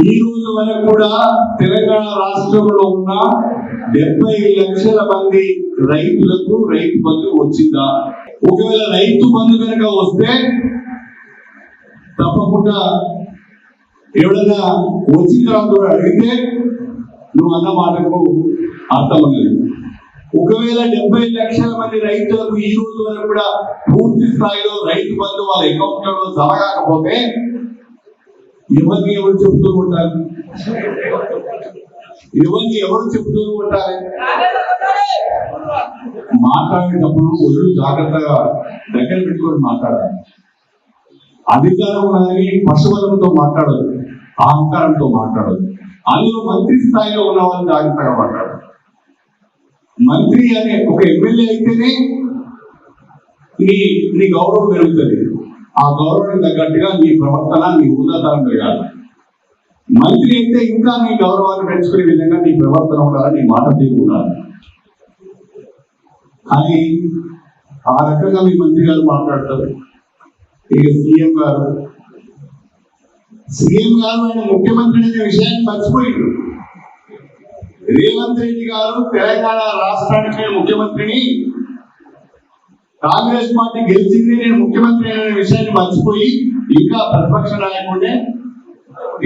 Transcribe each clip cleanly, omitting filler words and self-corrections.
ఈ రోజు వరకు కూడా తెలంగాణ రాష్ట్రంలో ఉన్న 70 లక్షల మంది రైతులకు రైతు బంధు వచ్చిందా? ఒకవేళ రైతు బంధు కనుక వస్తే తప్పకుండా ఎవడన్నా వచ్చిన తర్వాత అడిగితే నువ్వు అన్న మాటకు అర్థం ఉన్నది. ఒకవేళ 70 లక్షల మంది రైతులకు ఈ రోజు వరకు కూడా పూర్తి స్థాయిలో రైతు బంధు వాళ్ళ అకౌంట్ లో జరగకపోతే ఎవరిని ఎవరు చెప్తూ ఉంటారు? ఎవరిని ఎవరు చెప్తూ ఉంటారు? మాట్లాడేటప్పుడు ఒళ్ళు జాగ్రత్తగా దగ్గర పెట్టుకొని మాట్లాడాలి. అధికారం ఉన్నదని పశువులతో మాట్లాడదు, అహంకారంతో మాట్లాడదు. అందులో మంత్రి స్థాయిలో ఉన్న వాళ్ళు జాగ్రత్తగా మాట్లాడాలి. మంత్రి అనే ఒక ఎమ్మెల్యే అయితేనే నీ గౌరవం పెరుగుతుంది. ఆ గౌరవానికి తగ్గట్టుగా నీ ప్రవర్తన, నీ ఉన్నతనం పెరగాలి. మంత్రి అయితే ఇంకా నీ గౌరవాన్ని పెంచుకునే విధంగా నీ ప్రవర్తన ఉండాలి, నీ మాట తీరు ఉండాలి. కానీ ఆ రకంగా మీ మంత్రి గారు మాట్లాడతారు. ఇక సీఎం గారు ఆయన ముఖ్యమంత్రి అనే విషయాన్ని మర్చిపోయిండు. రేవంత్ రెడ్డి గారు తెలంగాణ రాష్ట్రానికి ముఖ్యమంత్రిని, కాంగ్రెస్ పార్టీ గెలిచింది, నేను ముఖ్యమంత్రి అనే విషయాన్ని మర్చిపోయి ఇంకా ప్రతిపక్ష నాయకుడే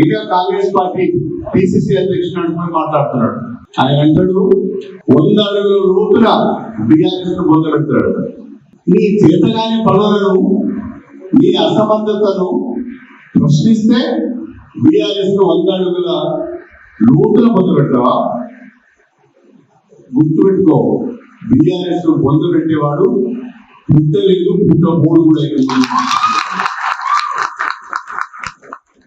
ఇంకా కాంగ్రెస్ పార్టీ పిసిసి అధ్యక్షుడు అనుకుని మాట్లాడుతున్నాడు. ఆయన అంటాడు 100 అడుగుల లోతున బీఆర్ఎస్ ను పొందబెడతాడు. నీ చేతగాని పనులను, నీ అసమర్థతను ప్రశ్నిస్తే బీఆర్ఎస్ ను 100 అడుగుల లోతున పొందబెడతావా? గుర్తుపెట్టుకో, బీఆర్ఎస్ ను పొందబెట్టేవాడు పుట్టలేదు, పుట్టబోడు కూడా.